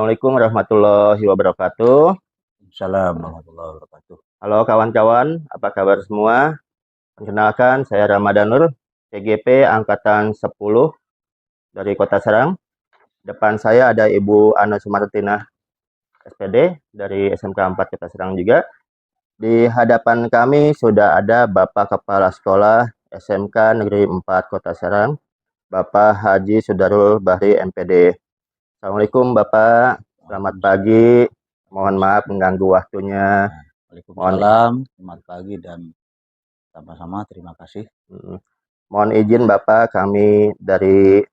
Assalamualaikum warahmatullahi wabarakatuh. Assalamualaikum warahmatullahi wabarakatuh. Halo kawan-kawan, apa kabar semua? Perkenalkan, saya Ramadan Nur, CGP Angkatan 10 dari Kota Serang. Depan saya ada Ibu Ana Sumartina, SPD dari SMK 4 Kota Serang juga. Di hadapan kami sudah ada Bapak Kepala Sekolah SMK Negeri 4 Kota Serang, Bapak Haji Sudarul Bahri MPD. Assalamualaikum Bapak, selamat pagi. Mohon maaf mengganggu waktunya. Waalaikumsalam, selamat pagi dan sama-sama terima kasih. Mohon izin Bapak, kami dari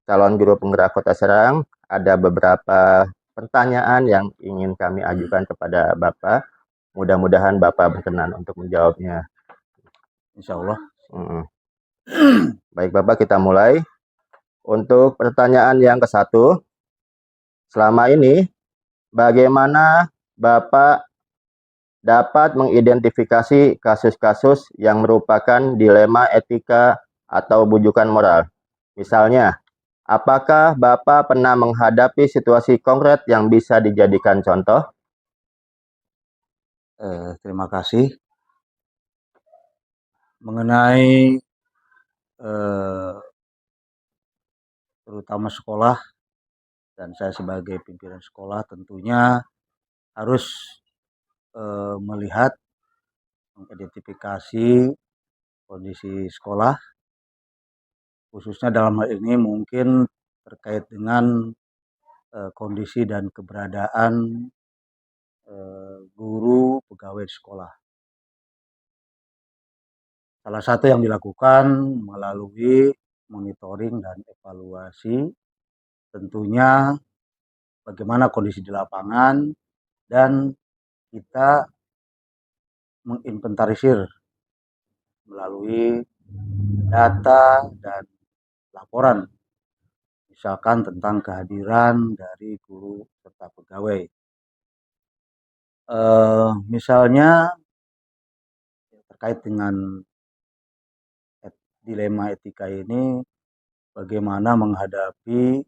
calon guru penggerak Kota Serang ada beberapa pertanyaan yang ingin kami ajukan kepada Bapak. Mudah-mudahan Bapak berkenan untuk menjawabnya. Insya Allah. Baik Bapak, kita mulai. Untuk pertanyaan yang ke-1, selama ini bagaimana Bapak dapat mengidentifikasi kasus-kasus yang merupakan dilema etika atau bujukan moral? Misalnya, apakah Bapak pernah menghadapi situasi konkret yang bisa dijadikan contoh? Terima kasih. Mengenai terutama sekolah dan saya sebagai pimpinan sekolah tentunya harus melihat, mengidentifikasi kondisi sekolah, khususnya dalam hal ini mungkin terkait dengan kondisi dan keberadaan guru pegawai sekolah. Salah satu yang dilakukan melalui monitoring dan evaluasi tentunya bagaimana kondisi di lapangan dan kita menginventarisir melalui data dan laporan, misalkan tentang kehadiran dari guru serta pegawai. Misalnya terkait dengan dilema etika ini, bagaimana menghadapi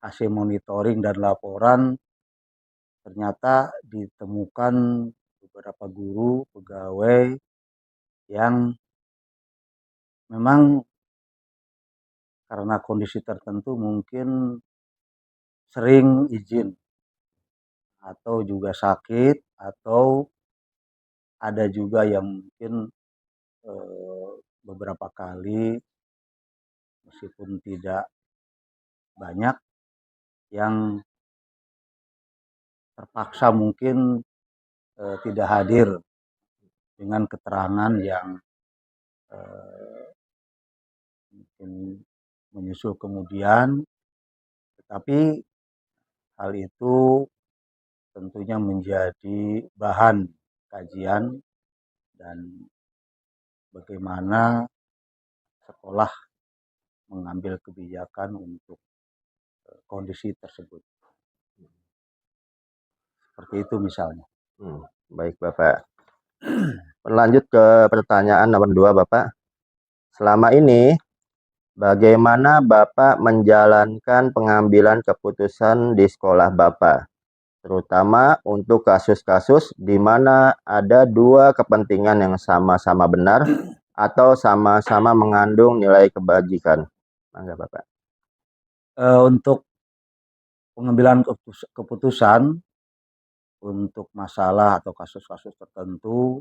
hasil monitoring dan laporan, ternyata ditemukan beberapa guru pegawai yang memang karena kondisi tertentu mungkin sering izin atau juga sakit, atau ada juga yang mungkin beberapa kali meskipun tidak banyak yang terpaksa mungkin tidak hadir dengan keterangan yang mungkin menyusul kemudian, tetapi hal itu tentunya menjadi bahan kajian dan bagaimana sekolah mengambil kebijakan untuk kondisi tersebut. Seperti itu misalnya. Baik Bapak. Berlanjut ke pertanyaan nomor 2 Bapak. Selama ini bagaimana Bapak menjalankan pengambilan keputusan di sekolah Bapak, terutama untuk kasus-kasus di mana ada dua kepentingan yang sama-sama benar atau sama-sama mengandung nilai kebajikan? Mangga Bapak. Untuk pengambilan keputusan untuk masalah atau kasus-kasus tertentu,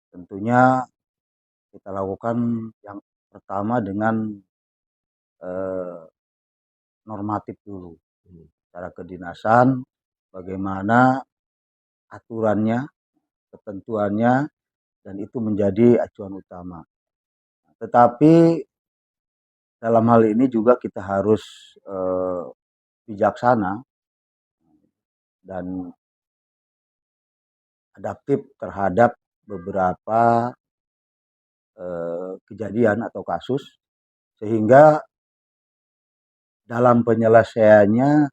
tentunya kita lakukan yang pertama dengan normatif dulu, secara kedinasan, bagaimana aturannya, ketentuannya, dan itu menjadi acuan utama. Tetapi dalam hal ini juga kita harus bijaksana dan adaptif terhadap beberapa kejadian atau kasus, sehingga dalam penyelesaiannya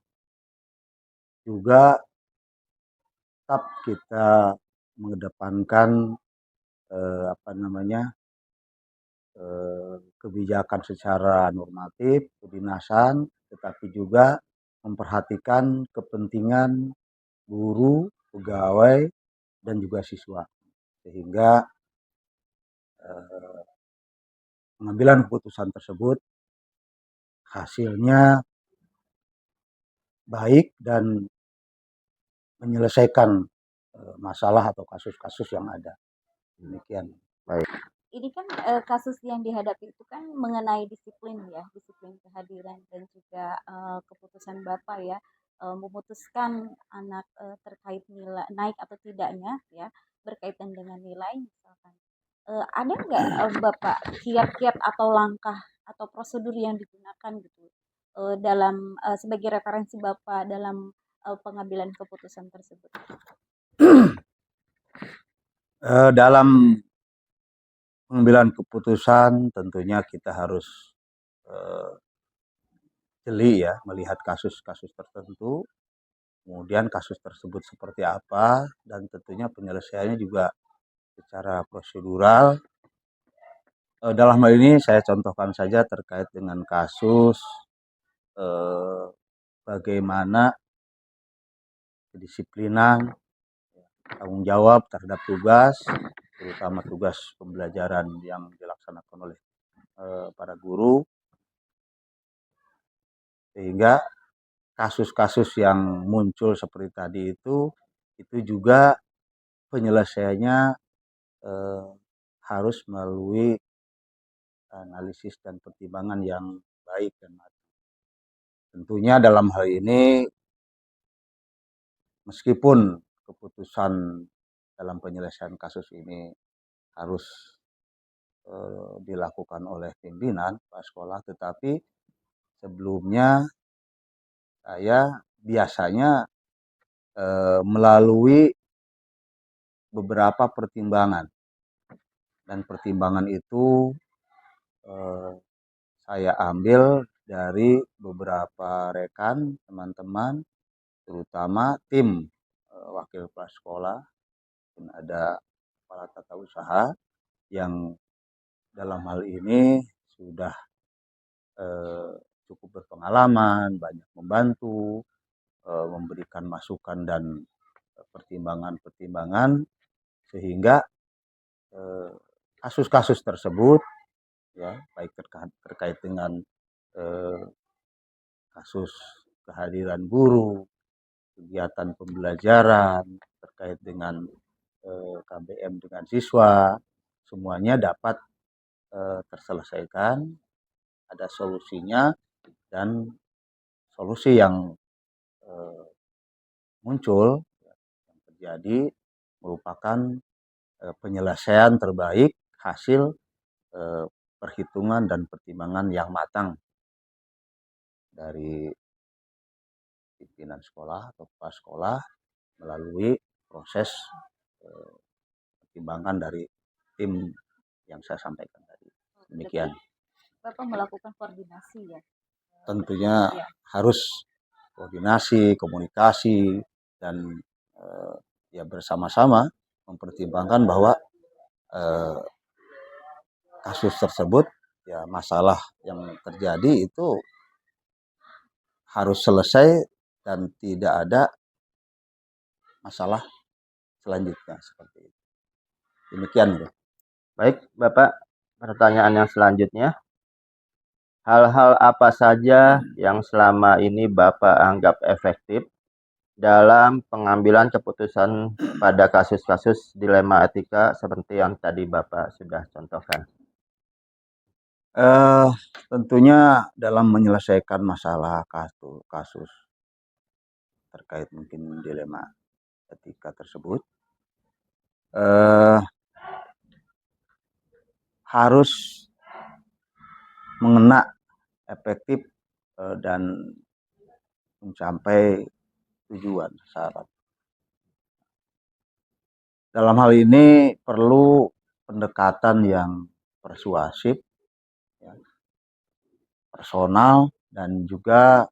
juga tetap kita mengedepankan kebijakan secara normatif, kedinasan, tetapi juga memperhatikan kepentingan guru, pegawai, dan juga siswa. Sehingga pengambilan keputusan tersebut hasilnya baik dan menyelesaikan masalah atau kasus-kasus yang ada. Demikian. Baik. Ini kan kasus yang dihadapi itu kan mengenai disiplin ya, disiplin kehadiran dan juga keputusan Bapak ya memutuskan anak terkait nilai naik atau tidaknya ya berkaitan dengan nilai misalkan. Ada nggak Bapak kiat-kiat atau langkah atau prosedur yang digunakan gitu dalam sebagai referensi Bapak dalam pengambilan keputusan tersebut? Dalam pengambilan keputusan tentunya kita harus jeli ya, melihat kasus-kasus tertentu, kemudian kasus tersebut seperti apa, dan tentunya penyelesaiannya juga secara prosedural. Dalam hal ini saya contohkan saja terkait dengan kasus bagaimana kedisiplinan, tanggung jawab terhadap tugas, terutama tugas pembelajaran yang dilaksanakan oleh para guru, sehingga kasus-kasus yang muncul seperti tadi itu juga penyelesaiannya harus melalui analisis dan pertimbangan yang baik dan matang. Tentunya dalam hal ini meskipun keputusan dalam penyelesaian kasus ini harus dilakukan oleh pimpinan kepala sekolah, tetapi sebelumnya saya biasanya melalui beberapa pertimbangan, dan pertimbangan itu saya ambil dari beberapa rekan, teman-teman, terutama tim wakil kepala sekolah, dan ada kepala tata usaha yang dalam hal ini sudah cukup berpengalaman, banyak membantu, memberikan masukan dan pertimbangan-pertimbangan, sehingga kasus-kasus tersebut ya, baik terkait dengan kasus kehadiran guru, kegiatan pembelajaran, terkait dengan KBM dengan siswa, semuanya dapat terselesaikan, ada solusinya, dan solusi yang muncul yang terjadi merupakan penyelesaian terbaik hasil perhitungan dan pertimbangan yang matang dari pimpinan sekolah atau kepala sekolah melalui proses pertimbangan dari tim yang saya sampaikan tadi. Demikian. Bapak melakukan koordinasi ya? Tentunya harus koordinasi, komunikasi, dan ya bersama-sama mempertimbangkan bahwa kasus tersebut, ya masalah yang terjadi itu harus selesai dan tidak ada masalah selanjutnya seperti itu. Demikian, Bro. Baik, Bapak, pertanyaan yang selanjutnya. Hal-hal apa saja yang selama ini Bapak anggap efektif dalam pengambilan keputusan pada kasus-kasus dilema etika seperti yang tadi Bapak sudah contohkan? Tentunya dalam menyelesaikan masalah kasus terkait mungkin dilema etika tersebut, harus mengena efektif dan mencapai tujuan syarat. Dalam hal ini perlu pendekatan yang persuasif, ya, personal, dan juga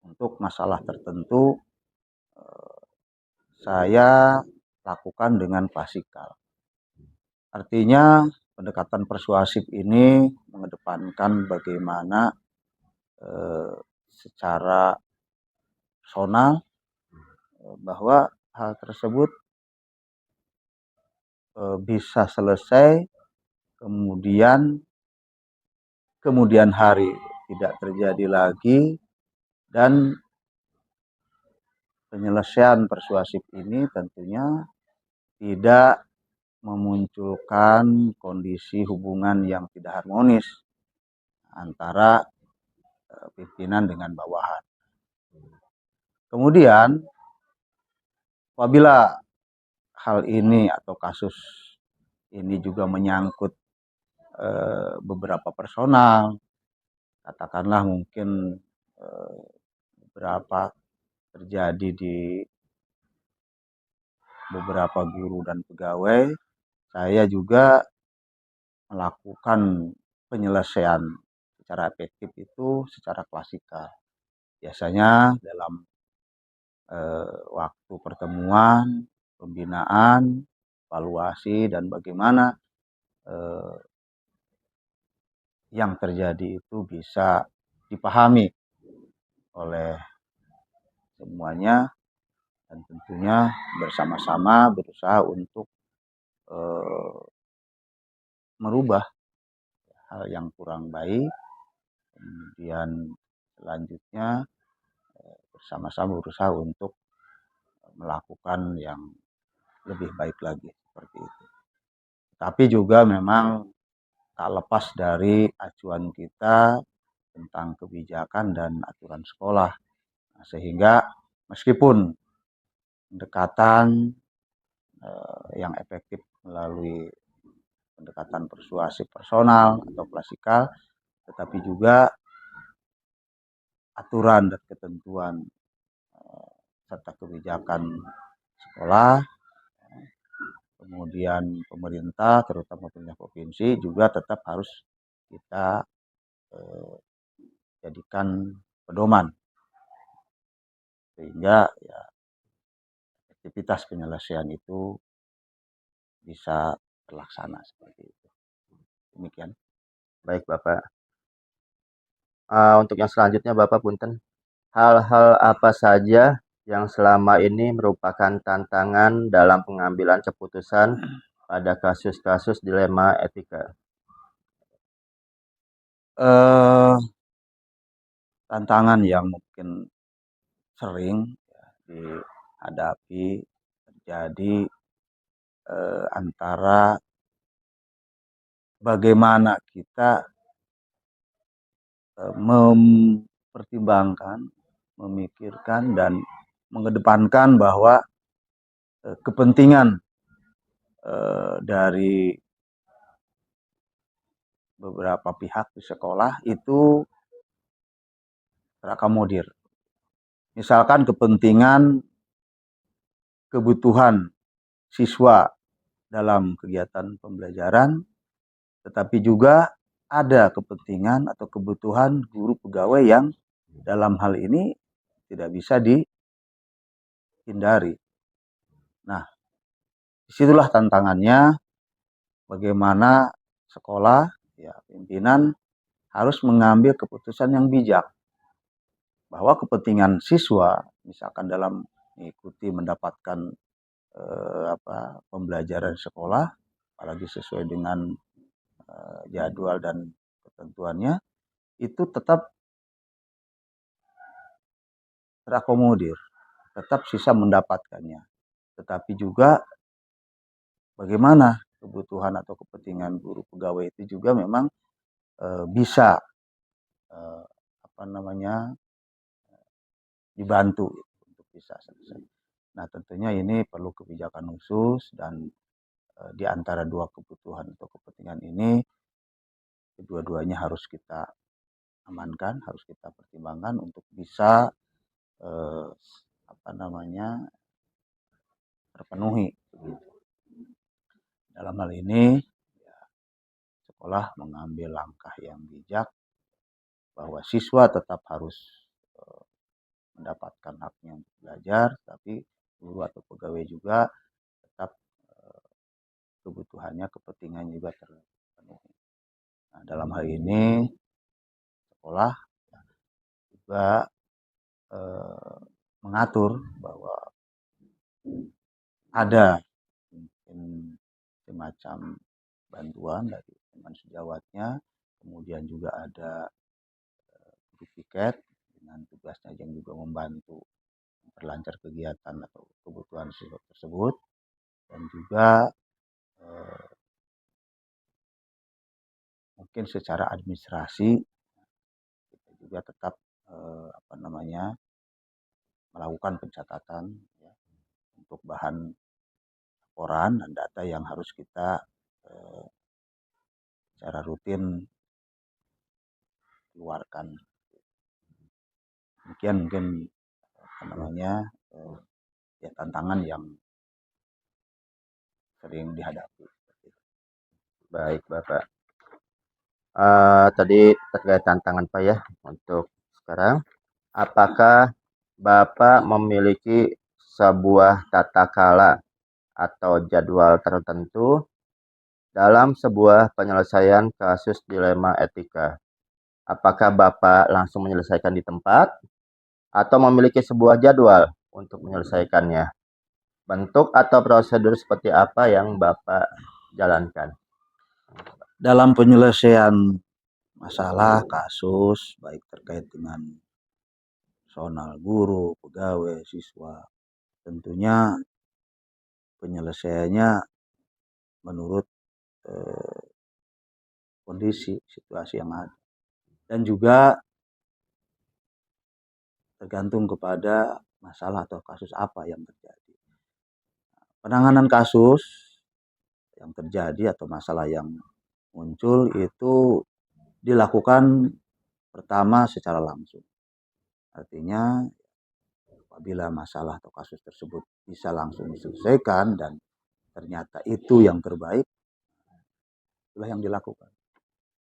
untuk masalah tertentu saya lakukan dengan klasikal. Artinya pendekatan persuasif ini mengedepankan bagaimana secara personal bahwa hal tersebut bisa selesai, kemudian hari tidak terjadi lagi, dan penyelesaian persuasif ini tentunya tidak memunculkan kondisi hubungan yang tidak harmonis antara pimpinan dengan bawahan. Kemudian apabila hal ini atau kasus ini juga menyangkut beberapa personal, katakanlah mungkin beberapa terjadi di beberapa guru dan pegawai, saya juga melakukan penyelesaian secara efektif itu secara klasikal. Biasanya dalam waktu pertemuan, pembinaan, evaluasi, dan bagaimana yang terjadi itu bisa dipahami oleh semuanya, dan tentunya bersama-sama berusaha untuk merubah hal yang kurang baik. Kemudian selanjutnya bersama-sama berusaha untuk melakukan yang lebih baik lagi, seperti itu. Tapi juga memang tak lepas dari acuan kita tentang kebijakan dan aturan sekolah. Nah, sehingga meskipun pendekatan yang efektif melalui pendekatan persuasif personal atau klasikal, tetapi juga aturan dan ketentuan serta kebijakan sekolah, kemudian pemerintah, terutama pemerintah provinsi, juga tetap harus kita jadikan pedoman, sehingga ya aktivitas penyelesaian itu bisa terlaksana seperti itu. Demikian. Baik Bapak. Untuk yang selanjutnya Bapak punten, hal-hal apa saja yang selama ini merupakan tantangan dalam pengambilan keputusan pada kasus-kasus dilema etika? Tantangan yang mungkin sering dihadapi terjadi antara bagaimana kita mempertimbangkan, memikirkan, dan mengedepankan bahwa kepentingan dari beberapa pihak di sekolah itu terakomodir. Misalkan kebutuhan siswa dalam kegiatan pembelajaran, tetapi juga ada kepentingan atau kebutuhan guru pegawai yang dalam hal ini tidak bisa dihindari. Nah, disitulah tantangannya, bagaimana sekolah, ya pimpinan harus mengambil keputusan yang bijak, bahwa kepentingan siswa, misalkan dalam mengikuti mendapatkan pembelajaran sekolah, apalagi sesuai dengan jadwal dan ketentuannya, itu tetap terakomodir, tetap sisa mendapatkannya. Tetapi juga bagaimana kebutuhan atau kepentingan guru pegawai itu juga memang bisa dibantu untuk bisa selesai. Nah, tentunya ini perlu kebijakan khusus, dan di antara dua kebutuhan atau kepentingan ini, kedua-duanya harus kita amankan, harus kita pertimbangkan untuk bisa terpenuhi. Dalam hal ini, ya, sekolah mengambil langkah yang bijak bahwa siswa tetap harus mendapatkan haknya untuk belajar, tapi guru atau pegawai juga tetap kebutuhannya, kepentingannya juga terpenuhi. Nah, dalam hal ini sekolah juga mengatur bahwa ada mungkin semacam bantuan dari teman sejawatnya, kemudian juga ada guru piket dengan tugasnya yang juga membantu memperlancar kegiatan atau kebutuhan siswa tersebut, dan juga mungkin secara administrasi kita juga tetap melakukan pencatatan ya, untuk bahan laporan dan data yang harus kita secara rutin keluarkan. Demikian mungkin ya tantangan yang sering dihadapi. Baik, Bapak. Tadi terkait tantangan Pak ya untuk sekarang. Apakah Bapak memiliki sebuah tata kala atau jadwal tertentu dalam sebuah penyelesaian kasus dilema etika? Apakah Bapak langsung menyelesaikan di tempat atau memiliki sebuah jadwal untuk menyelesaikannya? Bentuk atau prosedur seperti apa yang Bapak jalankan? Dalam penyelesaian masalah kasus baik terkait dengan personal, guru, pegawai, siswa, tentunya penyelesaiannya menurut kondisi situasi yang ada, dan juga tergantung kepada masalah atau kasus apa yang terjadi. Penanganan kasus yang terjadi atau masalah yang muncul itu dilakukan pertama secara langsung. Artinya apabila masalah atau kasus tersebut bisa langsung diselesaikan dan ternyata itu yang terbaik, itulah yang dilakukan.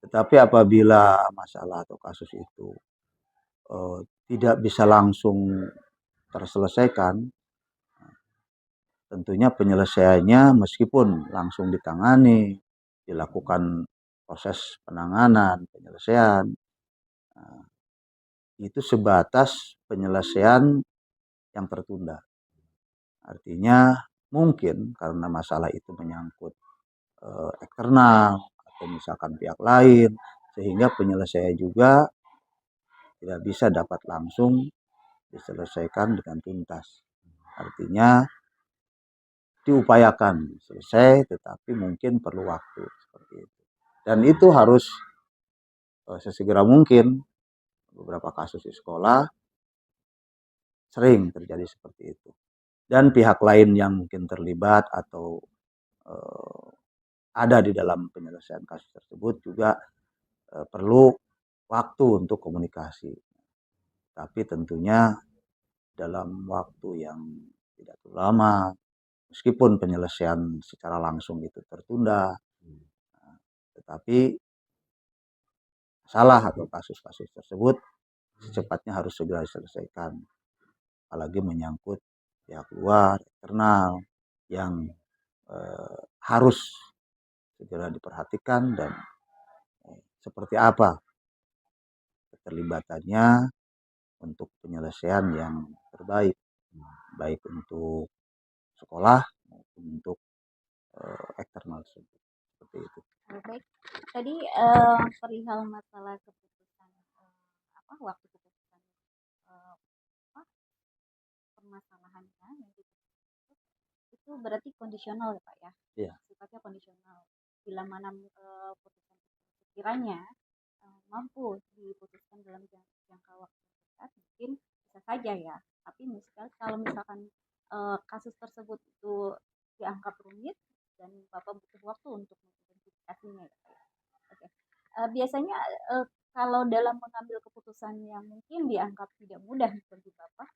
Tetapi apabila masalah atau kasus itu tidak bisa langsung terselesaikan, tentunya penyelesaiannya meskipun langsung ditangani, dilakukan proses penanganan, penyelesaian, itu sebatas penyelesaian yang tertunda. Artinya mungkin karena masalah itu menyangkut eksternal atau misalkan pihak lain, sehingga penyelesaian juga tidak bisa dapat langsung diselesaikan dengan tuntas. Artinya diupayakan selesai, tetapi mungkin perlu waktu seperti itu. Dan itu harus sesegera mungkin. Beberapa kasus di sekolah sering terjadi seperti itu. Dan pihak lain yang mungkin terlibat atau ada di dalam penyelesaian kasus tersebut juga perlu waktu untuk komunikasi. Tapi tentunya dalam waktu yang tidak terlalu lama, meskipun penyelesaian secara langsung itu tertunda, tetapi masalah atau kasus-kasus tersebut secepatnya harus segera diselesaikan. Apalagi menyangkut pihak luar, eksternal, yang harus segera diperhatikan dan seperti apa keterlibatannya untuk penyelesaian yang terbaik, baik untuk sekolah maupun untuk eksternal seperti itu. Baik, tadi perihal masalah keputusan waktu keputusan permasalahannya yang itu berarti kondisional ya Pak ya? Iya. Sifatnya kondisional. Bila mana putusan sekiranya mampu diputuskan dalam jangka waktu dekat, mungkin bisa saja ya. Tapi kalau misalkan kasus tersebut itu dianggap rumit dan Bapak butuh waktu untuk mengidentifikasinya ya Pak ya. Oke. Biasanya kalau dalam mengambil keputusan yang mungkin dianggap tidak mudah bagi Bapak,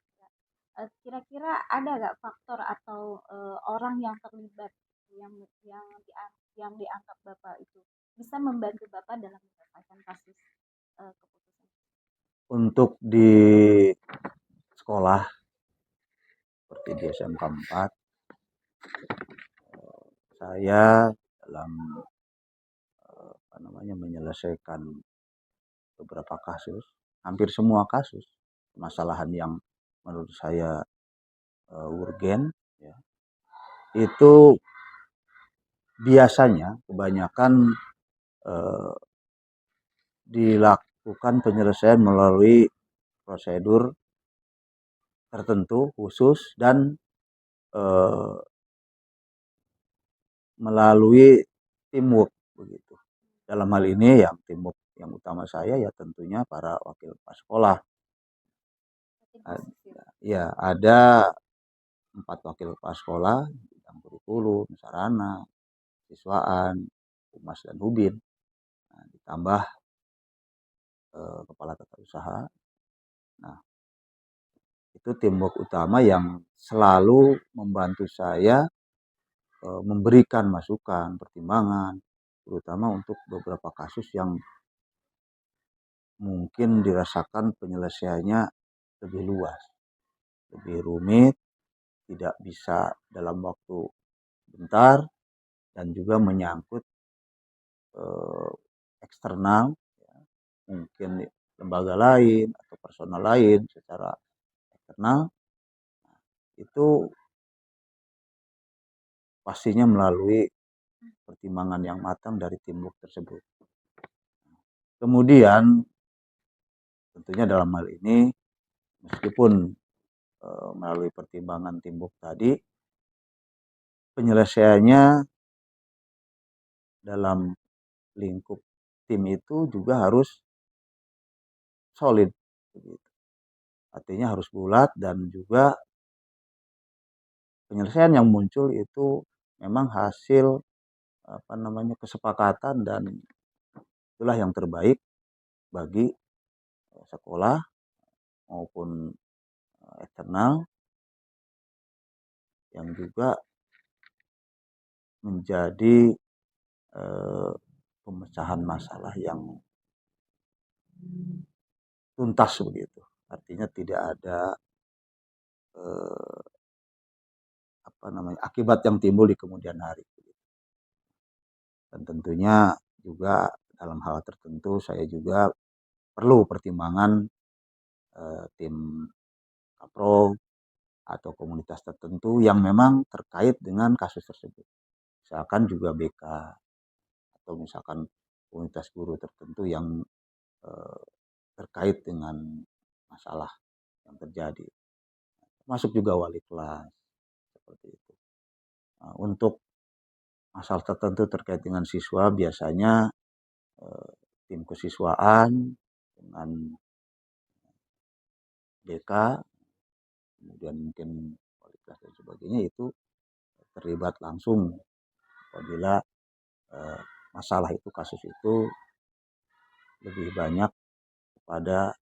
kira-kira ada nggak faktor atau orang yang terlibat yang yang dianggap Bapak itu bisa membantu Bapak dalam menyelesaikan kasus keputusan? Untuk di sekolah seperti di SMK 4, saya dalam menyelesaikan beberapa kasus, hampir semua kasus permasalahan yang menurut saya urgen, ya, itu biasanya kebanyakan dilakukan penyelesaian melalui prosedur tertentu khusus dan melalui teamwork begitu. Dalam hal ini yang teamwork yang utama saya ya tentunya para wakil kepala sekolah. Ya, ada 4 wakil kepala sekolah bidang kurikulum, sarana, siswaan, humas dan hubin. Nah, ditambah kepala tata usaha. Nah, itu teamwork utama yang selalu membantu saya memberikan masukan, pertimbangan, terutama untuk beberapa kasus yang mungkin dirasakan penyelesaiannya lebih luas, lebih rumit, tidak bisa dalam waktu sebentar, dan juga menyangkut eksternal, ya, mungkin lembaga lain atau personal lain secara eksternal, itu pastinya melalui pertimbangan yang matang dari teamwork tersebut. Kemudian tentunya dalam hal ini meskipun melalui pertimbangan teamwork tadi, penyelesaiannya dalam lingkup tim itu juga harus solid, begitu. Artinya harus bulat dan juga penyelesaian yang muncul itu memang hasil kesepakatan dan itulah yang terbaik bagi sekolah maupun eksternal yang juga menjadi pemecahan masalah yang tuntas begitu. Artinya tidak ada akibat yang timbul di kemudian hari. Dan tentunya juga dalam hal tertentu saya juga perlu pertimbangan tim kapro atau komunitas tertentu yang memang terkait dengan kasus tersebut. Misalkan juga BK atau misalkan komunitas guru tertentu yang terkait dengan masalah yang terjadi. Masuk juga wali kelas seperti itu. Nah, untuk masalah tertentu terkait dengan siswa biasanya tim kesiswaan dengan BK, kemudian mungkin wali kelas dan sebagainya itu terlibat langsung apabila masalah itu, kasus itu lebih banyak pada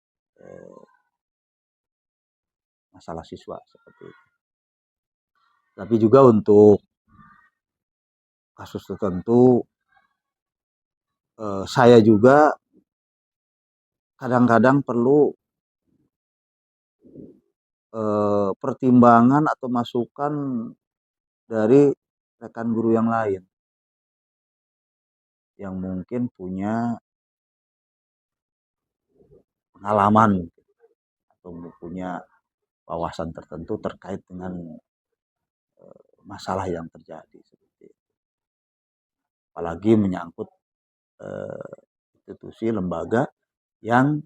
masalah siswa seperti itu. Tapi juga untuk kasus tertentu saya juga kadang-kadang perlu pertimbangan atau masukan dari rekan guru yang lain yang mungkin punya pengalaman atau punya wawasan tertentu terkait dengan masalah yang terjadi seperti itu. Apalagi menyangkut institusi lembaga yang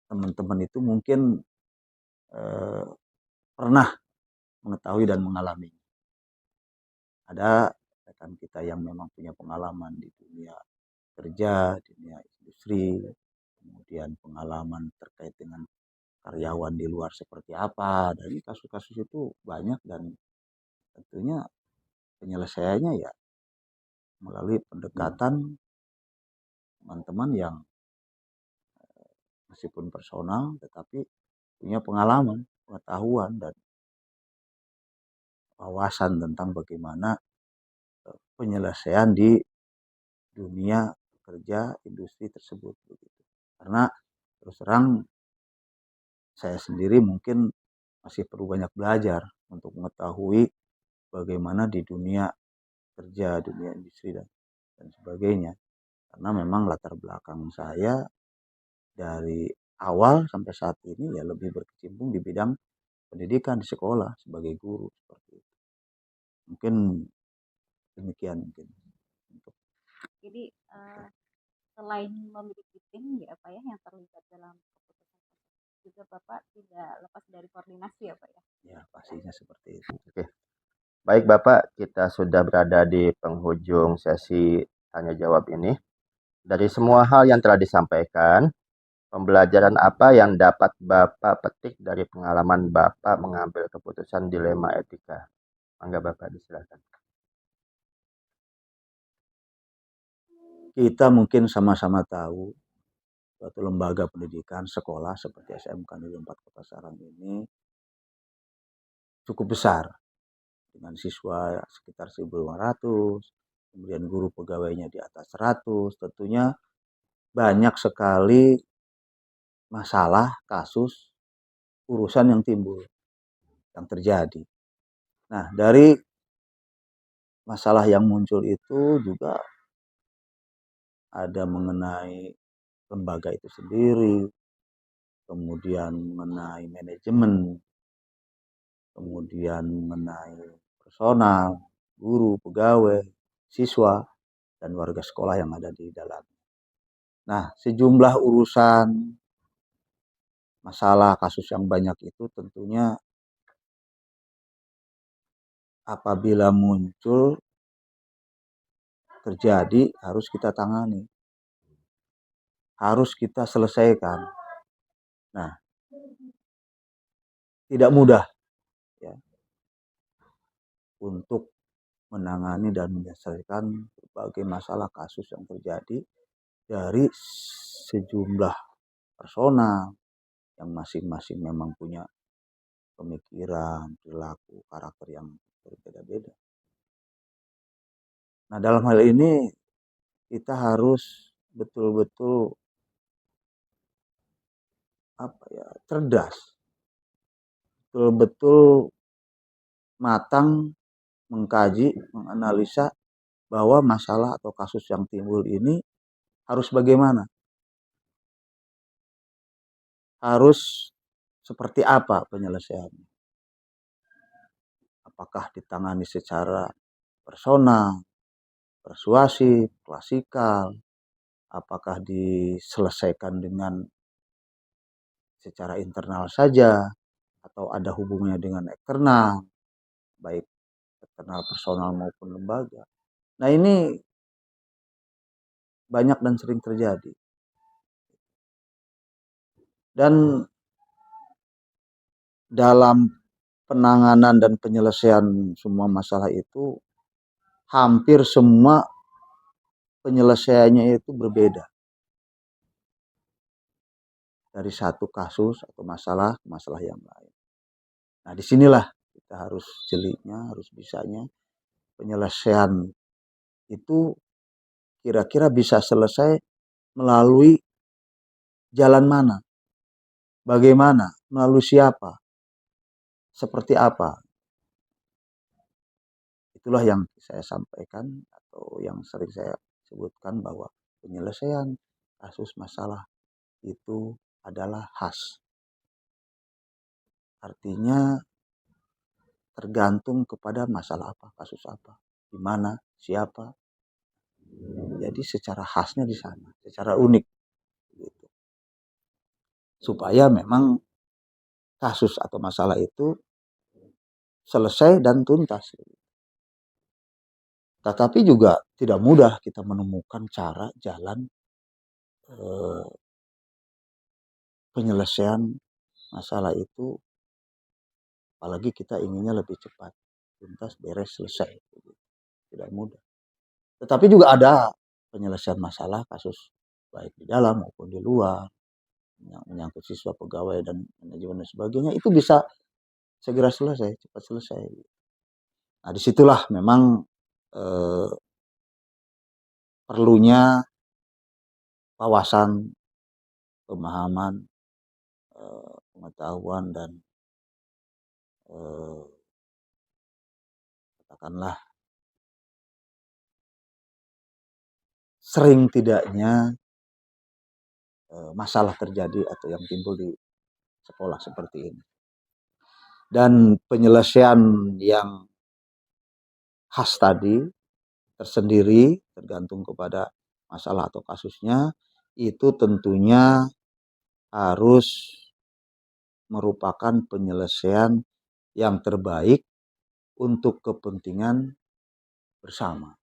teman-teman itu mungkin pernah mengetahui dan mengalami. Ada rekan kita yang memang punya pengalaman di dunia kerja, di dunia industri, kemudian pengalaman terkait dengan karyawan di luar seperti apa. Dari kasus-kasus itu banyak dan tentunya penyelesaiannya ya melalui pendekatan teman-teman yang meskipun personal tetapi punya pengalaman, pengetahuan dan wawasan tentang bagaimana penyelesaian di dunia kerja industri tersebut begitu. Karena terus terang saya sendiri mungkin masih perlu banyak belajar untuk mengetahui bagaimana di dunia kerja, dunia industri dan sebagainya. Karena memang latar belakang saya dari awal sampai saat ini ya lebih berkecimpung di bidang pendidikan di sekolah sebagai guru seperti itu. Mungkin demikian mungkin untuk Jadi selain memiliki tim ya Pak ya yang terlibat dalam keputusan juga Bapak tidak lepas dari koordinasi ya Pak ya. ya pastinya seperti itu. Oke. Baik Bapak, kita sudah berada di penghujung sesi tanya jawab ini. Dari semua hal yang telah disampaikan, pembelajaran apa yang dapat Bapak petik dari pengalaman Bapak mengambil keputusan dilema etika? Mangga Bapak disilahkan. Kita mungkin sama-sama tahu suatu lembaga pendidikan sekolah seperti SMK Negeri 4 Kota Serang ini cukup besar dengan siswa sekitar 1.500, kemudian guru pegawainya di atas 100, tentunya banyak sekali masalah, kasus, urusan yang timbul, yang terjadi. Nah, dari masalah yang muncul itu juga ada mengenai lembaga itu sendiri, kemudian mengenai manajemen, kemudian mengenai personal, guru, pegawai, siswa, dan warga sekolah yang ada di dalam. Nah, sejumlah urusan, masalah, kasus yang banyak itu tentunya apabila muncul, terjadi, harus kita tangani. Harus kita selesaikan. Nah, tidak mudah ya untuk menangani dan menyelesaikan berbagai masalah kasus yang terjadi dari sejumlah personal yang masing-masing memang punya pemikiran, perilaku, karakter yang berbeda-beda. Nah, dalam hal ini kita harus betul-betul cerdas, betul-betul matang mengkaji, menganalisa bahwa masalah atau kasus yang timbul ini harus bagaimana, harus seperti apa penyelesaiannya. Apakah ditangani secara personal, persuasif, klasikal, apakah diselesaikan dengan secara internal saja, atau ada hubungannya dengan eksternal, baik eksternal personal maupun lembaga. Nah, ini banyak dan sering terjadi. Dan dalam penanganan dan penyelesaian semua masalah itu, hampir semua penyelesaiannya itu berbeda. Dari satu kasus atau masalah ke masalah yang lain. Nah, disinilah kita harus jelinya, harus bisanya penyelesaian itu kira-kira bisa selesai melalui jalan mana, bagaimana, melalui siapa, seperti apa. Itulah yang saya sampaikan atau yang sering saya sebutkan bahwa penyelesaian kasus masalah itu adalah khas. Artinya tergantung kepada masalah apa, kasus apa, di mana, siapa. Jadi secara khasnya di sana, secara unik gitu. Supaya memang kasus atau masalah itu selesai dan tuntas. Tetapi juga tidak mudah kita menemukan cara, jalan penyelesaian masalah itu, apalagi kita inginnya lebih cepat, tuntas, beres, selesai. Tidak mudah. Tetapi juga ada penyelesaian masalah kasus baik di dalam maupun di luar, yang menyangkut siswa, pegawai, dan manajemen dan sebagainya, itu bisa segera selesai, cepat selesai. Nah, disitulah memang perlunya wawasan, pemahaman, pengetahuan, dan katakanlah sering tidaknya masalah terjadi atau yang timbul di sekolah seperti ini. Dan penyelesaian yang khas tadi tersendiri tergantung kepada masalah atau kasusnya, itu tentunya harus merupakan penyelesaian yang terbaik untuk kepentingan bersama,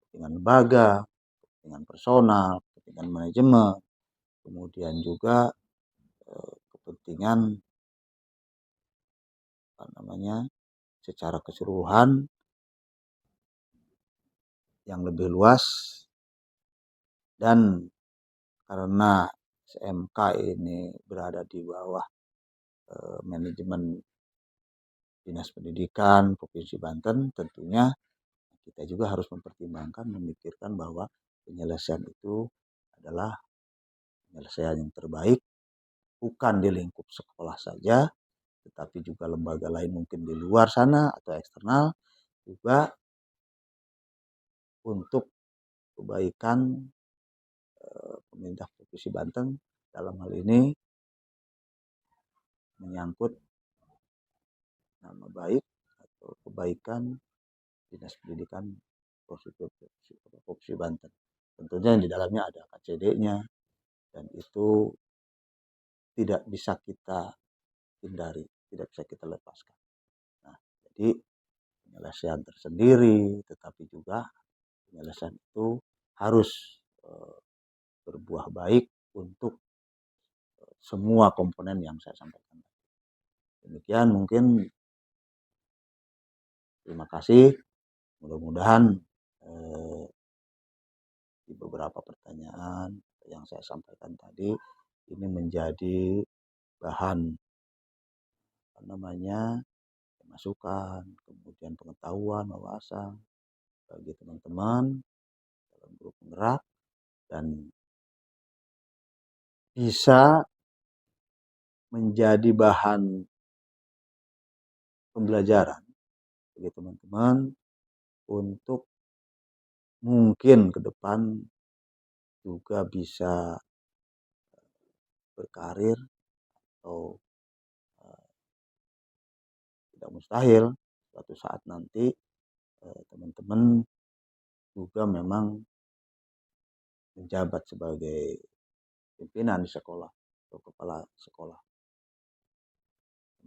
kepentingan lembaga, kepentingan personal, kepentingan manajemen, kemudian juga kepentingan secara keseluruhan yang lebih luas. Dan karena SMK ini berada di bawah manajemen Dinas Pendidikan Provinsi Banten, tentunya kita juga harus mempertimbangkan, memikirkan bahwa penyelesaian itu adalah penyelesaian yang terbaik, bukan di lingkup sekolah saja, tetapi juga lembaga lain mungkin di luar sana atau eksternal juga, untuk kebaikan pemerintah Provinsi Banten. Dalam hal ini menyangkut nama baik atau kebaikan Dinas Pendidikan Provinsi Banten. Tentunya di dalamnya ada KCD-nya, dan itu tidak bisa kita hindari, tidak bisa kita lepaskan. Nah, jadi penyelesaian tersendiri, tetapi juga penyelesaian itu harus berbuah baik untuk semua komponen yang saya sampaikan. Demikian mungkin, terima kasih. Mudah-mudahan di beberapa pertanyaan yang saya sampaikan tadi ini menjadi bahan masukan, kemudian pengetahuan, wawasan bagi teman-teman dalam grup penggerak, dan bisa menjadi bahan pembelajaran bagi teman-teman untuk mungkin ke depan juga bisa berkarir, atau tidak mustahil suatu saat nanti teman-teman juga memang menjabat sebagai pimpinan di sekolah atau kepala sekolah.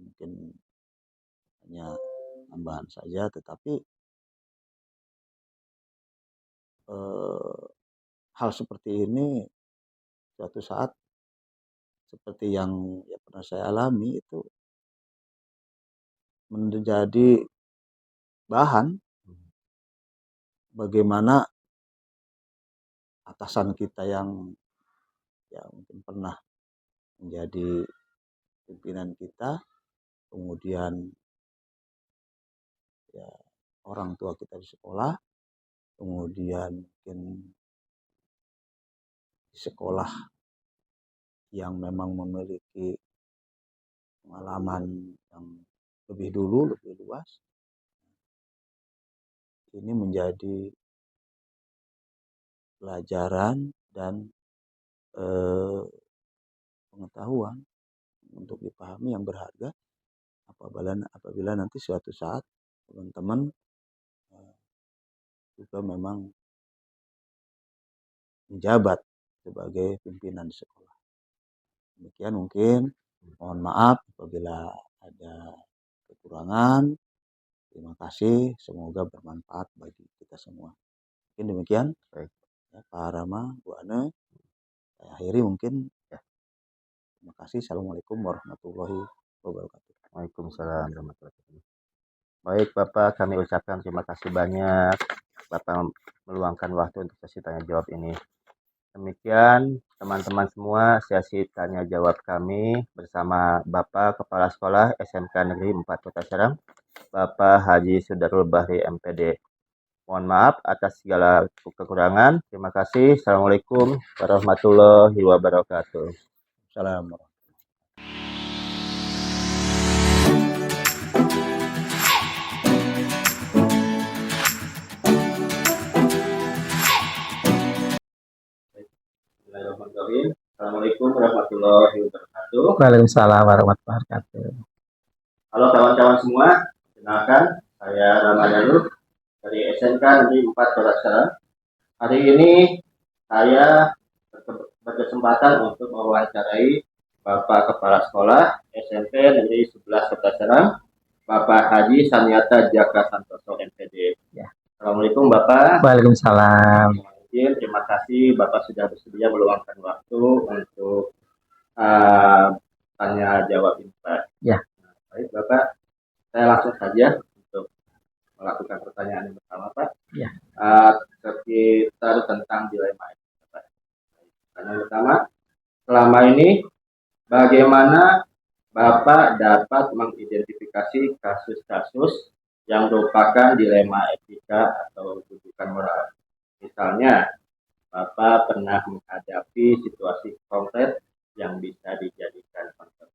Mungkin hanya tambahan saja, tetapi hal seperti ini suatu saat seperti yang pernah saya alami itu menjadi bahan bagaimana atasan kita yang mungkin pernah menjadi pimpinan kita, kemudian orang tua kita di sekolah, kemudian mungkin di sekolah yang memang memiliki pengalaman yang lebih dulu, lebih luas, ini menjadi pelajaran dan pengetahuan untuk dipahami yang berharga apabila nanti suatu saat teman-teman juga memang menjabat sebagai pimpinan di sekolah. Demikian mungkin, mohon maaf apabila ada kekurangan. Terima kasih, semoga bermanfaat bagi kita semua. Mungkin demikian. Baik. Pak Rama, Bu Ane, saya akhiri mungkin. Terima kasih. Assalamualaikum warahmatullahi wabarakatuh. Waalaikumsalam warahmatullahi wabarakatuh. Baik Bapak, kami ucapkan terima kasih banyak Bapak meluangkan waktu untuk sesi tanya jawab ini. Demikian teman-teman semua, sesi tanya jawab kami bersama Bapak Kepala Sekolah SMK Negeri 4 Kota Serang, Bapak Haji Sudarul Bahri MPD. Mohon maaf atas segala kekurangan. Terima kasih. Assalamualaikum warahmatullahi wabarakatuh. Assalamualaikum. warahmatullahi wabarakatuh. Waalaikumsalam warahmatullahi wabarakatuh. Halo kawan-kawan semua, kenalkan saya Ramadhanur dari SMK Negeri 4 Kota Serang. Hari ini saya berkesempatan untuk mewawancarai Bapak Kepala Sekolah SMP Negeri 11 Kota Serang, Bapak Haji Saniata Jaka Santoso MPD. Ya. Assalamualaikum Bapak. Waalaikumsalam. Terima kasih Bapak sudah bersedia meluangkan waktu untuk tanya jawab ini Pak. Ya. Baik Bapak, saya langsung saja untuk melakukan pertanyaan yang pertama Pak. Ya. Sekitar tentang dilema ini Pak. Pertanyaan pertama, selama ini bagaimana Bapak dapat mengidentifikasi kasus-kasus yang merupakan dilema etika atau rujukan moral? Misalnya, Bapak pernah menghadapi situasi konkret yang bisa dijadikan contoh.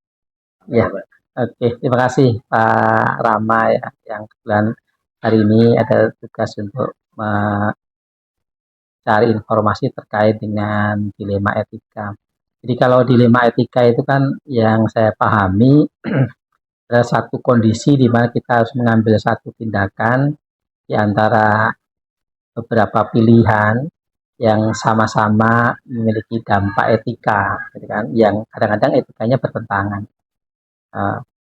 Ya, oke. Terima kasih Pak Rama ya, yang kebetulan hari ini ada tugas untuk mencari informasi terkait dengan dilema etika. Jadi kalau dilema etika itu kan yang saya pahami ada satu kondisi di mana kita harus mengambil satu tindakan di antara beberapa pilihan yang sama-sama memiliki dampak etika, gitu kan? Yang kadang-kadang etikanya bertentangan.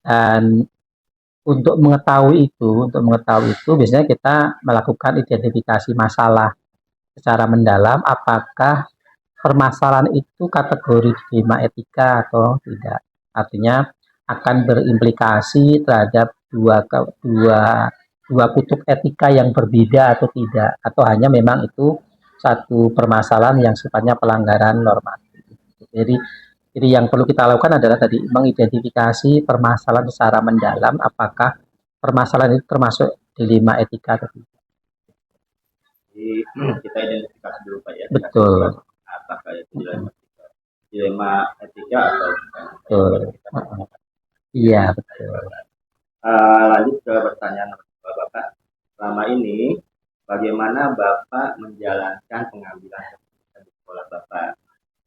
Dan untuk mengetahui itu biasanya kita melakukan identifikasi masalah secara mendalam, apakah permasalahan itu kategori dilema etika atau tidak. Artinya akan berimplikasi terhadap dua kutub etika yang berbeda atau tidak, atau hanya memang itu satu permasalahan yang sifatnya pelanggaran normatif. Jadi yang perlu kita lakukan adalah tadi mengidentifikasi permasalahan secara mendalam, apakah permasalahan itu termasuk dilema etika atau tidak. Jadi kita identifikasi dulu Pak ya. Betul. Apakah itu dilema etika atau bukan? Betul. Iya betul. Lanjut ke pertanyaan Bapak. Selama ini bagaimana Bapak menjalankan pengambilan keputusan di sekolah Bapak,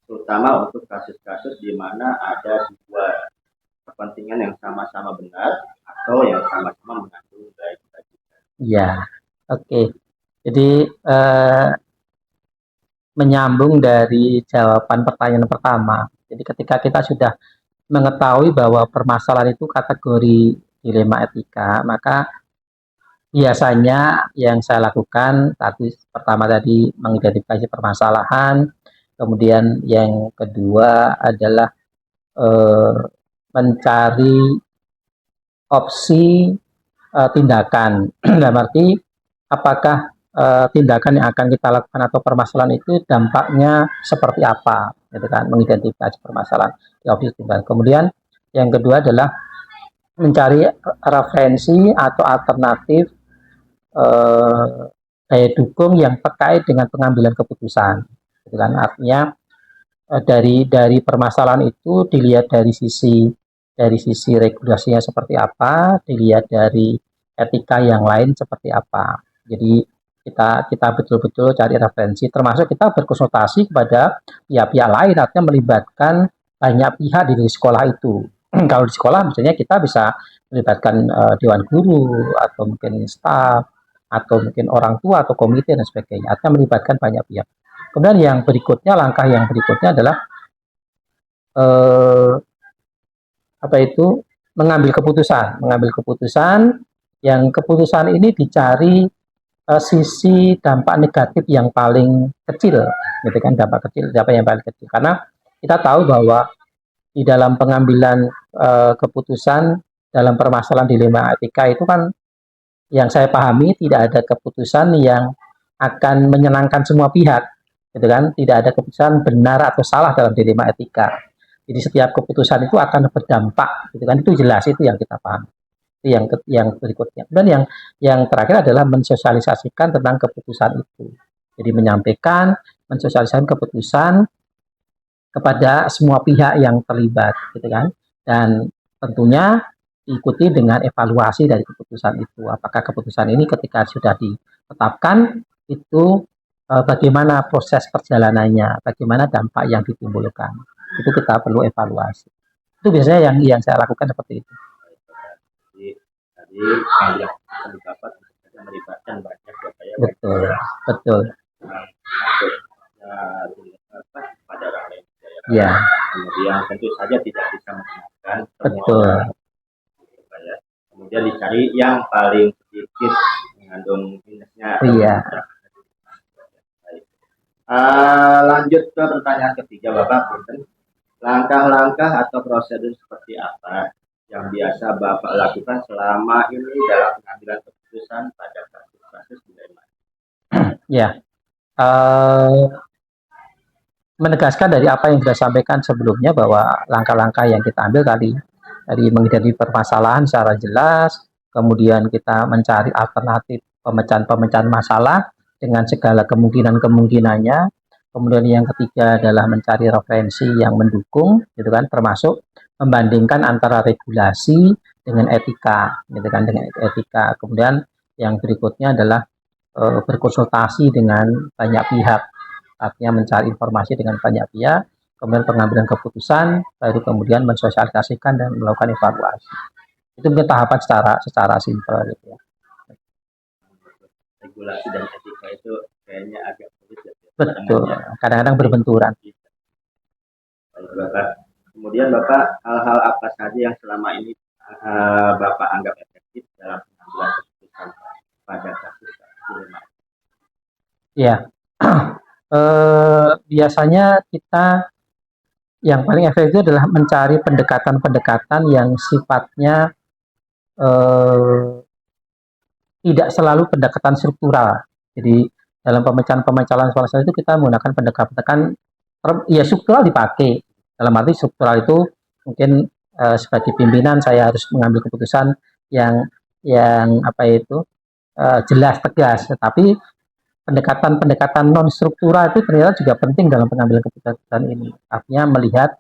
terutama untuk kasus-kasus di mana ada dua kepentingan yang sama-sama benar atau yang sama-sama mengandung baik kewajiban? Ya, oke. Jadi menyambung dari jawaban pertanyaan pertama. Jadi ketika kita sudah mengetahui bahwa permasalahan itu kategori dilema etika, maka biasanya yang saya lakukan pertama tadi mengidentifikasi permasalahan, kemudian yang kedua adalah mencari opsi tindakan. Dalam arti apakah tindakan yang akan kita lakukan atau permasalahan itu dampaknya seperti apa, gitu kan? Mengidentifikasi permasalahan di opsi tindakan. Kemudian yang kedua adalah mencari referensi atau alternatif daya dukung yang terkait dengan pengambilan keputusan, gitu kan? Artinya dari permasalahan itu dilihat dari sisi regulasinya seperti apa, dilihat dari etika yang lain seperti apa. Jadi kita betul-betul cari referensi, termasuk kita berkonsultasi kepada pihak-pihak lain, artinya melibatkan banyak pihak di sekolah itu. Kalau di sekolah misalnya kita bisa melibatkan dewan guru atau mungkin staf atau mungkin orang tua atau komite dan sebagainya, artinya melibatkan banyak pihak. Kemudian langkah yang berikutnya adalah mengambil keputusan yang keputusan ini dicari sisi dampak negatif yang paling kecil, gitu kan? Dampak yang paling kecil, karena kita tahu bahwa di dalam pengambilan keputusan dalam permasalahan dilema etika itu kan yang saya pahami tidak ada keputusan yang akan menyenangkan semua pihak, gitu kan? Tidak ada keputusan benar atau salah dalam dilema etika. Jadi setiap keputusan itu akan berdampak, gitu kan? Itu jelas, itu yang kita pahami. Itu yang berikutnya. Dan yang terakhir adalah mensosialisasikan tentang keputusan itu. Jadi mensosialisasikan keputusan kepada semua pihak yang terlibat, gitu kan? Dan tentunya diikuti dengan evaluasi dari keputusan itu. Apakah keputusan ini ketika sudah ditetapkan itu bagaimana proses perjalanannya, bagaimana dampak yang ditimbulkan. itu kita perlu evaluasi. Itu biasanya yang saya lakukan seperti itu. Jadi tadi yang di Bapak tentu melibatkan banyak upaya Betul, betul. pada orang lain. Ya, Kemudian tentu saja tidak bisa menggunakan semua betul. orang. Kemudian dicari yang paling sedikit mengandung minusnya. Iya. Lanjut ke pertanyaan ketiga, Bapak. Langkah-langkah atau prosedur seperti apa yang biasa Bapak lakukan selama ini dalam pengambilan keputusan pada kasus-kasus dilema? Ya, menegaskan dari apa yang sudah sampaikan sebelumnya bahwa langkah-langkah yang kita ambil tadi dari mengidentifikasi permasalahan secara jelas, kemudian kita mencari alternatif pemecahan masalah dengan segala kemungkinan-kemungkinannya. Kemudian yang ketiga adalah mencari referensi yang mendukung, gitu kan, termasuk membandingkan antara regulasi dengan etika, gitu kan, dengan etika. Kemudian yang berikutnya adalah berkonsultasi dengan banyak pihak, artinya mencari informasi dengan banyak pihak, kemudian pengambilan keputusan, baru kemudian mensosialisasikan dan melakukan evaluasi. Itu mungkin tahapan secara simpel gitu ya. Regulasi dan etika itu kayaknya agak sulit ya. Betul, kadang-kadang berbenturan. Bapak. Kemudian Bapak, hal-hal apa saja yang selama ini Bapak anggap efektif dalam pengambilan keputusan pada kasus dilema? Ya, biasanya kita yang paling efektif adalah mencari pendekatan-pendekatan yang sifatnya tidak selalu pendekatan struktural. Jadi dalam pemecahan soal itu kita menggunakan pendekatan ya struktural dipakai. Dalam arti struktural itu mungkin sebagai pimpinan saya harus mengambil keputusan yang apa itu jelas tegas. Tetapi pendekatan non struktural itu ternyata juga penting dalam pengambilan keputusan ini. Artinya melihat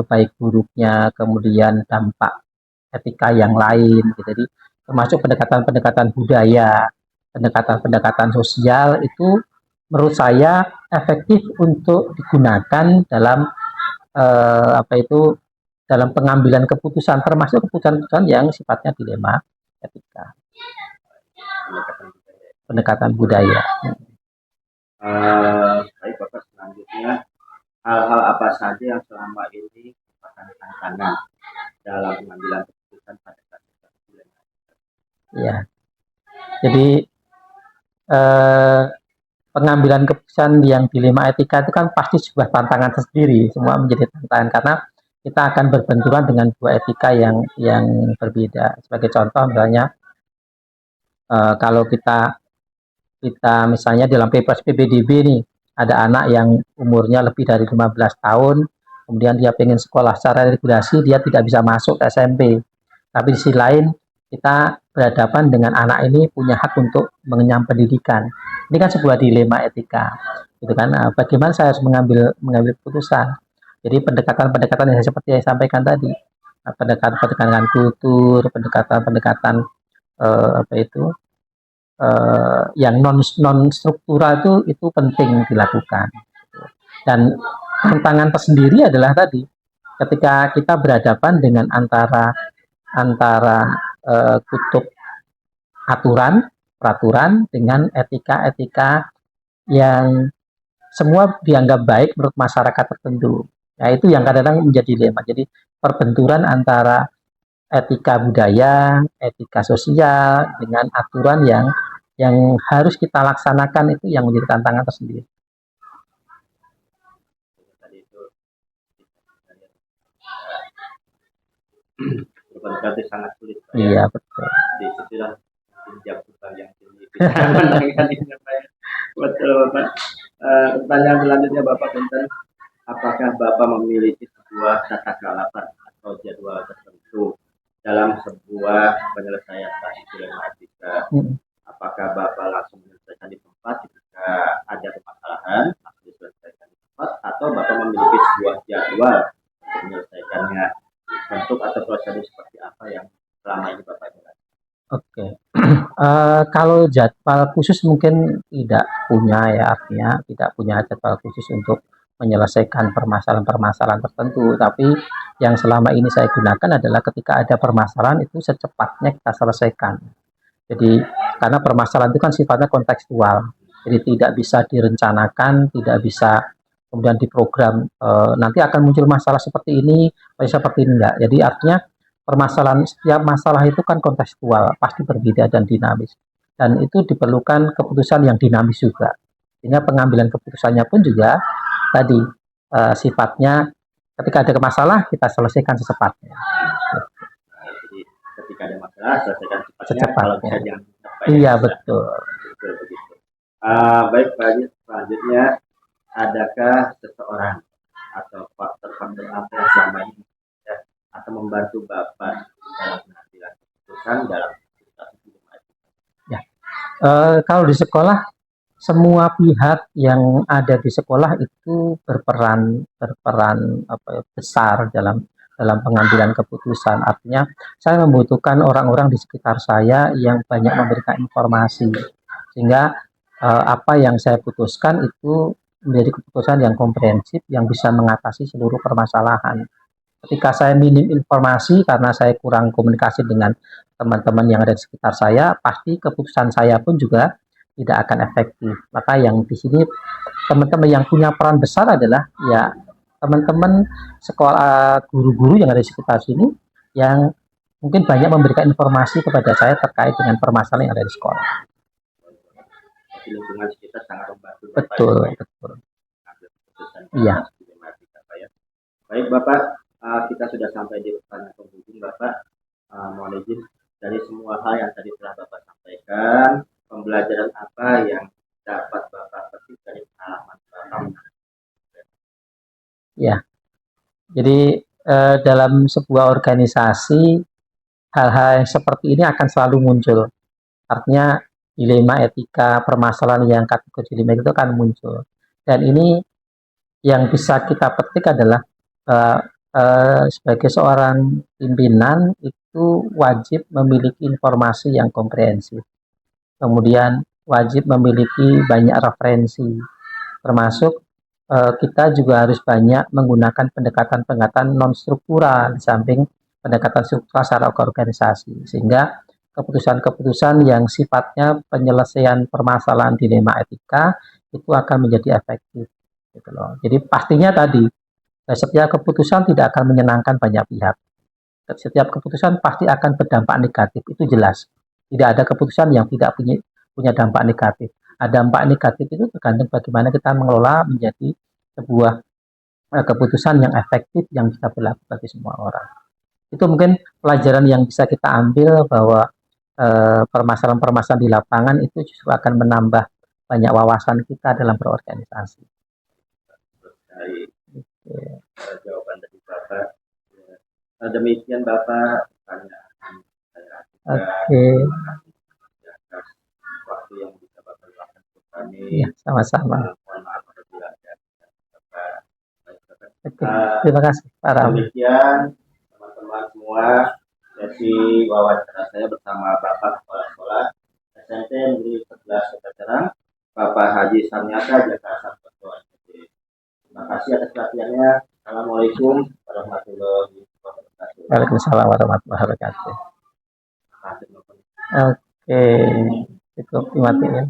baik buruknya, kemudian dampak etika yang lain. Gitu. Jadi termasuk pendekatan-pendekatan budaya, pendekatan-pendekatan sosial itu menurut saya efektif untuk digunakan dalam dalam pengambilan keputusan, termasuk keputusan-keputusan yang sifatnya dilema etika. Pendekatan budaya. Baik Bapak, selanjutnya hal-hal apa saja yang selama ini merupakan tantangan dalam pengambilan keputusan pada kasus dilema? Ya, jadi pengambilan keputusan yang dilema etika itu kan pasti sebuah tantangan tersendiri, semua menjadi tantangan karena kita akan berbenturan dengan dua etika yang berbeda. Sebagai contoh misalnya kalau kita misalnya dalam Perpres PPDB nih ada anak yang umurnya lebih dari 15 tahun, kemudian dia pengen sekolah secara regulasi, dia tidak bisa masuk ke SMP. Tapi di sisi lain kita berhadapan dengan anak ini punya hak untuk mengenyam pendidikan. Ini kan sebuah dilema etika, gitu kan? Nah, bagaimana saya harus mengambil keputusan? Jadi pendekatan-pendekatan yang seperti yang saya sampaikan tadi, pendekatan kultur, pendekatan yang non struktural itu penting dilakukan. Dan tantangan tersendiri adalah tadi ketika kita berhadapan dengan antara kutub peraturan dengan etika yang semua dianggap baik menurut masyarakat tertentu. Nah, itu yang kadang-kadang menjadi dilema. Jadi perbenturan antara etika budaya, etika sosial dengan aturan yang harus kita laksanakan itu yang menjadi tantangan tersendiri. Berarti sangat sulit. Iya, betul. Di situlah tinjak yang tinggi. Betul Bapak. Pertanyaan selanjutnya Bapak tentang apakah Bapak memiliki sebuah tata kelola atau jadwal tertentu dalam sebuah penyelesaian kasus dilema etika? Apakah Bapak langsung menyelesaikan di tempat jika ada permasalahan langsung diselesaikan di tempat, atau Bapak memiliki sebuah jadwal untuk menyelesaikannya? Bentuk atau prosedur seperti apa yang selama ini Bapak jalankan? Oke. Kalau jadwal khusus mungkin tidak punya ya, artinya tidak punya jadwal khusus untuk menyelesaikan permasalahan-permasalahan tertentu, tapi yang selama ini saya gunakan adalah ketika ada permasalahan itu secepatnya kita selesaikan. Jadi karena permasalahan itu kan sifatnya kontekstual, jadi tidak bisa direncanakan, tidak bisa kemudian diprogram, nanti akan muncul masalah seperti ini, seperti ini enggak. Jadi artinya permasalahan, setiap masalah itu kan kontekstual, pasti berbeda dan dinamis. Dan itu diperlukan keputusan yang dinamis juga. Sehingga pengambilan keputusannya pun juga tadi sifatnya ketika ada masalah kita selesaikan secepatnya. Jadi ketika ada masalah selesaikan cepatnya, kalau bisa Secepatnya. jangan sampai. Iya betul. Betul begitu. Baik Pak Haji, selanjutnya adakah seseorang atau faktor-faktor apa yang selama ini ya, atau membantu Bapak dalam pengambilan keputusan dalam kasus dilema etika? Ya. Kalau di sekolah semua pihak yang ada di sekolah itu berperan besar dalam pengambilan keputusan. Artinya saya membutuhkan orang-orang di sekitar saya yang banyak memberikan informasi, sehingga apa yang saya putuskan itu menjadi keputusan yang komprehensif yang bisa mengatasi seluruh permasalahan. Ketika saya minim informasi karena saya kurang komunikasi dengan teman-teman yang ada di sekitar saya, pasti keputusan saya pun juga tidak akan efektif. Maka yang di sini teman-teman yang punya peran besar adalah ya teman-teman sekolah, guru-guru yang ada di sekitar sini yang mungkin banyak memberikan informasi kepada saya terkait dengan permasalahan yang ada di sekolah. Jadi lingkungan sekitar sangat membantu Bapak Betul, ya, betul. mengambil keputusan Iya. dalam dilema etika, Pak ya. Baik Bapak, kita sudah sampai di pertanyaan penghujung Bapak. Mohon izin, dari semua hal yang tadi telah Bapak sampaikan, pembelajaran apa yang dapat Bapak petik dari pengalaman Bapak? Ya, jadi dalam sebuah organisasi hal-hal yang seperti ini akan selalu muncul. Artinya dilema etika, permasalahan yang kategori dilema itu akan muncul. Dan ini yang bisa kita petik adalah sebagai seorang pimpinan itu wajib memiliki informasi yang komprehensif. Kemudian wajib memiliki banyak referensi, termasuk kita juga harus banyak menggunakan pendekatan-pendekatan non-struktural di samping pendekatan struktural secara organisasi, sehingga keputusan-keputusan yang sifatnya penyelesaian permasalahan dilema etika itu akan menjadi efektif. Gitu loh. Jadi pastinya tadi setiap keputusan tidak akan menyenangkan banyak pihak. Setiap keputusan pasti akan berdampak negatif, itu jelas. Tidak ada keputusan yang tidak punya dampak negatif. Dampak negatif itu tergantung bagaimana kita mengelola menjadi sebuah keputusan yang efektif yang bisa berlaku bagi semua orang. Itu mungkin pelajaran yang bisa kita ambil bahwa permasalahan-permasalahan di lapangan itu justru akan menambah banyak wawasan kita dalam berorganisasi. Dari jawaban dari Bapak. Demikian Bapak pertanyaan saya. Oke. Atas waktu yang bisa Bapak luangkan untuk kami. Iya, sama-sama. Mohon maaf apabila ada Bapak. Oke, terima kasih Pak Ram. Demikian teman-teman semua sesi wawancara saya bersama Bapak Kepala Sekolah SMP Negeri 11 Kota Serang, Bapak Haji Samyasa Jakarta Ketua SMP. Terima kasih atas perhatiannya. Assalamualaikum warahmatullahi wabarakatuh. Waalaikumsalam warahmatullahi wabarakatuh. Terima kasih. Oke, cukup dimatiin.